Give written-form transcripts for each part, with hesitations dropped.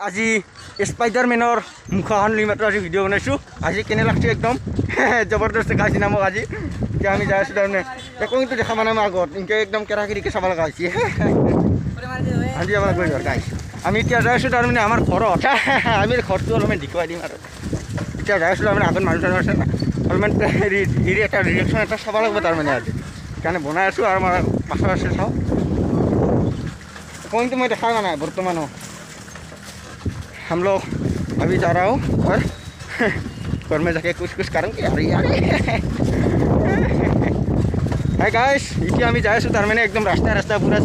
আজি স্পাইডাৰমেনৰ মুখখন লৈ মাত্ৰ আজি ভিডিঅ' বনাইছোঁ। আজি কেনে লাগছে একদম জবৰদস্ত গাইছে না মোক আজি। এতিয়া আমি যাই আছোঁ তাৰমানে একো কিন্তু দেখা মানে আমাৰ আগত এনেকৈ একদম কেৰাকেৰিকৈ চাব লগা হৈছে। আজি আমাৰ গৈ গাইছ আমি এতিয়া যাই আছোঁ তাৰমানে আমাৰ ঘৰত। আমি ঘৰটো অলপমান দেখুৱাই দিম আৰু এতিয়া যাই আছোঁ তাৰমানে আগত মানুহ চানুহ আছে না অলপমান হেৰি এটা ৰিয়েকশ্যন এটা চাব লাগিব তাৰমানে আজি সেইকাৰণে বনাই আছোঁ আৰু আমাৰ মাছ আছে চাওঁ কিন্তু मैं देखा ना बर्तमान हम लोग अभी जा रहा हूँ और घर में जाके कुछ करेंगे यार हाय गाइस इतना আমি যাই আছোঁ তাৰমানে একদম ৰাস্তা পুৰা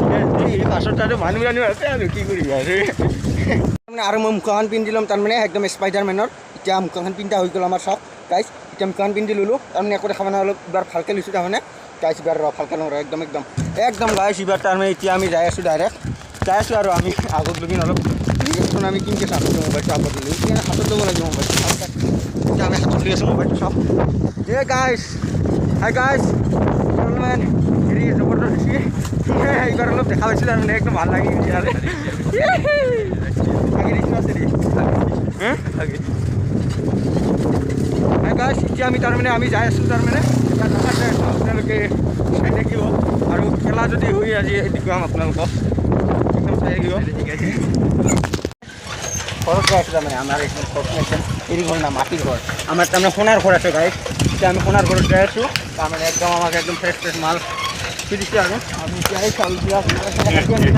এই পাছত আৰু মানুহ আছে আৰু কি কৰি আছে তাৰমানে আৰু মই মুখাখন পিন্ধি ল'ম তাৰমানে একদম স্পাইডাৰমেনৰ এতিয়া মুখাখন পিন্ধা হৈ গ'ল আমাৰ চব গাইছ এতিয়া মুখাখন পিন্ধি ল'লোঁ তাৰমানে একো দেখা মানে অলপ এবাৰ ভালকৈ লৈছোঁ তাৰমানে গাইছ এবাৰ ভালকৈ লওঁ একদম গাইছ এবাৰ তাৰমানে এতিয়া আমি যাই আছোঁ ডাইৰেক্ট যাই আছোঁ আৰু আমি আগত লগিন অলপ ৰিয়েকশ্যন আমি কিনকৈ চাম মোবাইলটো আগত লৈ এতিয়া হাতত ল'ব লাগিব মোবাইলটো এতিয়া আমি হাতত লৈ আছোঁ মোবাইলটো চাওঁ গাইছ হাই গাইছ অলপমান হেৰি জবৰদস্ত এইবাৰ অলপ দেখা পাইছিলোঁ আৰু মানে একদম ভাল লাগি গৈছে আৰু গাইছ এতিয়া আমি তাৰমানে আমি যাই আছোঁ তাৰমানে এটা জেগাত যাই আছোঁ আপোনালোকে চাই থাকিব আৰু খেলা যদি হৈ আজি দেখুৱাম আপোনালোকক একদম চাই থাকিব ঘৰত যাই আছোঁ তাৰমানে আমাৰ একদম হেৰি ঘৰ না মাটিৰ ঘৰ আমাৰ তাৰমানে সোণাৰ ঘৰ আছে গাইছ এতিয়া আমি সোণাৰ ঘৰত যাই আছোঁ তাৰমানে একদম আমাক একদম ফ্ৰেছ মাল দিছে আৰু আমি এতিয়া এই চাউল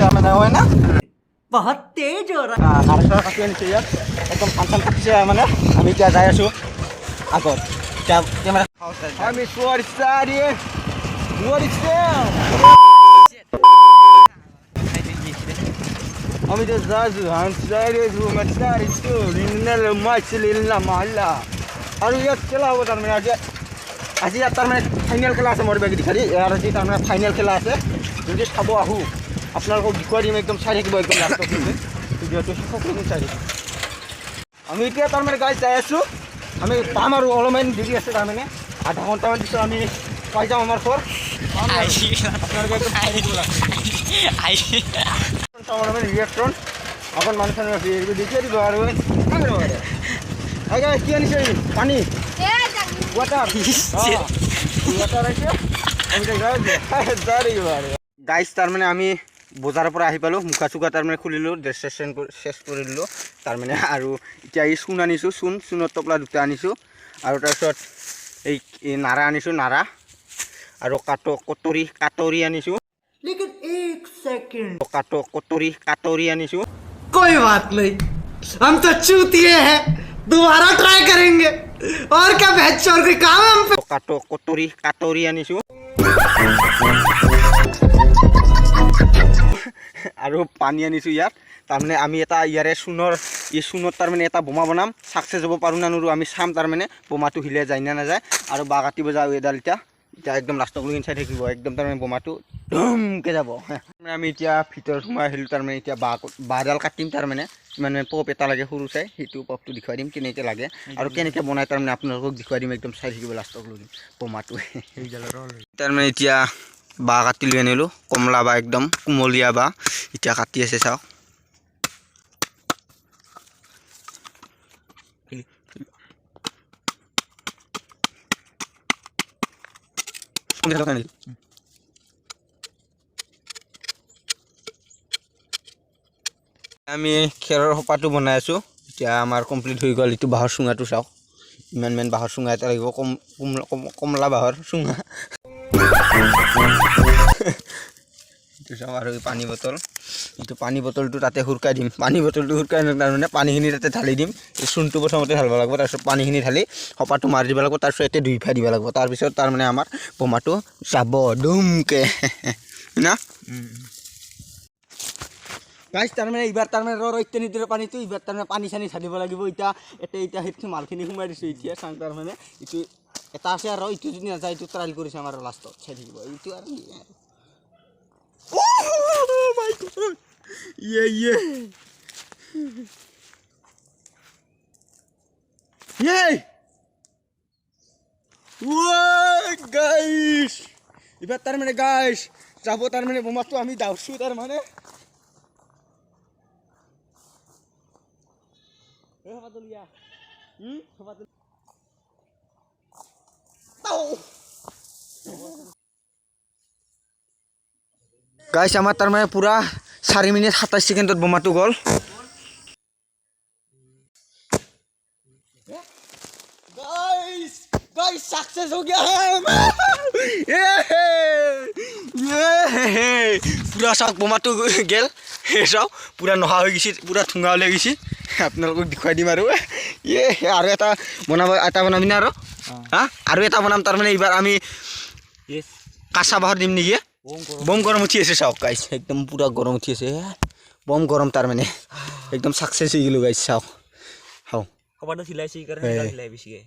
তাৰমানে হয় না বহুত তেজ নাৰিকল কাটি আনিছে ইয়াত একদম ধান কাটিছে মানে আমি এতিয়া যাই আছোঁ আগত এতিয়া কেমেৰা আমি আমি তো যাইছোঁ আৰু ইয়াত খেলা হ'ব তাৰমানে আজি ইয়াত তাৰমানে ফাইনেল খেলা আছে মোৰ বেগী খালি ইয়াৰ আজি তাৰমানে ফাইনেল খেলা আছে যদি চাব আহোঁ আপোনালোকক দেখুৱাই দিম একদম চাই থাকিব একদম লাষ্টত ভিডিঅ'টো সকলোখিনি চাই থাকিব আমি এতিয়া তাৰমানে গাইজ যাই আছোঁ আমি পাম আৰু অলপমান দেৰি আছে তাৰমানে আধা ঘণ্টামান পিছত আমি পাই যাম আমাৰ ঘৰ আপোনালোকে একদম চাই থাকিব অলপমান ৰিয়েকশ্যন অকণ মানুহ চানুহ আছে দেখিয়ে দিব আৰু কি আনিছে পানী গাইজ তাৰমানে আমি বজাৰৰ পৰা আহি পালোঁ মুখা চুখা তাৰমানে খুলিলোঁ ড্ৰেছ চেছ কৰি দিলোঁ তাৰমানে আৰু এতিয়া এই চূণ আনিছোঁ চূণৰ টপলা দুটা আনিছোঁ আৰু তাৰপিছত এই নাৰা আনিছোঁ নাৰা আৰু কাটৰি আনিছোঁ কাটৰি আনিছোঁ कोई बात नहीं हम तो चूतिए हैं दोबारा ट्राई करेंगे और क्या बहस और कोई काम है हम पे কাটৰি আনিছোঁ আৰু পানী আনিছোঁ ইয়াত তাৰমানে আমি এটা ইয়াৰে চূণৰ তাৰমানে এটা বোমা বনাম চাকচেছ হ'ব পাৰোঁ না নোৱাৰোঁ আমি চাম তাৰমানে বোমাটো হিলে যায় না নাযায় আৰু বাঁহ কাটিব যাওঁ এডাল এতিয়া একদম লাষ্টক লগিন চাই থাকিব একদম তাৰমানে বোমাটো ধুমকৈ যাব আমি এতিয়া ভিতৰত সোমাই আহিলোঁ তাৰমানে এতিয়া বাঁহডাল কাটিম তাৰমানে মানে পপ এটা লাগে সৰু চাই সেইটো পপটো দেখুৱাই দিম কেনেকৈ লাগে আৰু কেনেকৈ বনাই তাৰমানে আপোনালোকক দেখুৱাই দিম একদম চাই থাকিব লাষ্টক লগিন বোমাটো তাৰমানে এতিয়া বাঁহ কাটি লৈ আনিলোঁ কমলা বাঁহ একদম কুমলীয়া বাঁহ এতিয়া কাটি আছে চাওক আমি খেৰৰ সোপাটো বনাই আছোঁ এতিয়া আমাৰ কমপ্লিট হৈ গ'ল এইটো বাঁহৰ চুঙাটো চাওক ইমান বাঁহৰ চুঙা এটা লাগিব কমলা বাঁহৰ চুঙা এইটো চাওক আৰু পানী বটল এইটো পানী বটলটো তাতে হুৰকাই দিম পানী বটলটো হুৰকাই তাৰমানে পানীখিনি তাতে ঢালি দিম এই চূণটো প্ৰথমতে ঢালিব লাগিব তাৰপিছত পানীখিনি ঢালি সোপাটো মাৰি দিব লাগিব তাৰপিছত ইয়াতে দুই ফাই দিব লাগিব তাৰপিছত তাৰমানে আমাৰ বোমাটো যাব দুমকৈ না গাইজ তাৰমানে এইবাৰ তাৰমানে এতিয়া নিদিলে পানীটো এইবাৰ তাৰমানে পানী চানী ঢালিব লাগিব এতিয়া সেইটো মালখিনি সোমাই দিছোঁ এতিয়া চাং তাৰমানে এইটো এটা আছে আৰু এইটো যদি নাযায় এইটো ট্ৰাইল কৰিছে আমাৰ লাষ্টত চাই থাকিব এইটো আৰু গাইজ এইবাৰ তাৰমানে গাইজ যাব তাৰমানে বোমাটো আমি দাউছোঁ তাৰমানে গাইছ আমাৰ তাৰমানে পুৰা 4 মিনিট 27 ছেকেণ্ডত বোমাটো গ'ল गाइस सक्सेस हो गया है ये पूरा साक बोमाটো गेल হেসাও পুরা নহা হৈ গিছি পুরা ঠুঙা ওলাই গিছি আপোনালোকক দেখুৱাই দিম আৰু ये আৰু এটা বনাবি না আৰু হা আৰু এটা বনাম তাৰ মানে এইবাৰ আমি কাঁচা বাহৰ দিম নেকি বম গৰম উঠি আছে চাওক গাইস একদম পুৰা গৰম উঠি আছে বম গৰম তাৰ মানে একদম সাকসেস হৈ গিলো গাইস চাওক হাও খবৰটো চিলাইছি কাৰণে চিলাই বেছিকে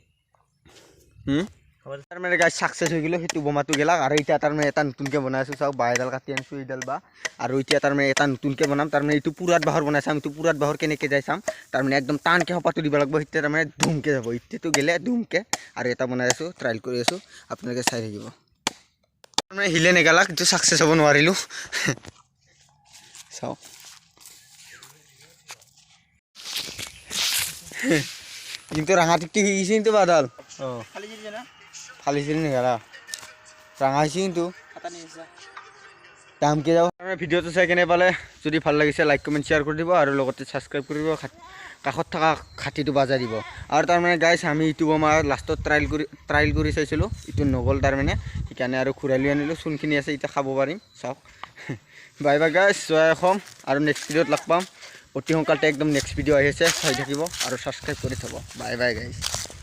তাৰ মানে গাইস সাকসেস হৈ গিলো হেতু বোমাটো গেলা আৰু এটা তাৰ মানে এটা নতুনকে বনাইছো চাওক বাইডাল কাটি আনছো এইডাল বা আৰু এতিয়া তাৰ মানে এটা নতুনকে বনাম তাৰ মানে এইটো পুৰাত বাহৰ বনাইছাম এইটো পুৰাত বাহৰ কেনেকে যাই চাম তাৰ মানে একদম টানকে হপাটো দিব লাগিব এতিয়া তাৰ মানে ধুমকে যাব ইতেটো গেলে ধুমকে আৰু এটা বনাই আছো ট্ৰায়াল কৰি আছো আপোনালোকে চাই থাকিব তাৰ মানে হিলে নেগালা কিন্তু সাকসেস হ'ব নোৱাৰিলো চাওক কিন্তু রাঙাটিকটি হয়ে গেছে কিন্তু বাদাল ফালিছিল নেগালা রাঙা হয়েছে কিন্তু দামকে যাব ভিডিওটো চাই কেনে পালে যদি ভাল লাগিছে লাইক কমেন্ট শেয়ার করে দিব আৰু লগতে সাবস্ক্ৰাইব কৰিব কাষত থকা খাটিটো বাজাই দিব আৰু তাৰ মানে গাইছ আমি ইটো বোমা লাষ্টত ট্ৰায়াল কৰি চাইছিলোঁ ইটো নগল তাৰ মানে সেইকাৰণে আৰু ঘূৰাই লৈ আনিলোঁ চোনখিনি আছে এতিয়া খাব পাৰিম চাওক বাই বাই গাইছ জয় অসম আৰু নেক্সট ভিডিঅ'ত লগ পাম অতি সোনকালে একদম নেক্সট ভিডিঅ' আহি আছে চাই থাকিব আৰু সাবস্ক্ৰাইব কৰি থব বাই বাই গাইছ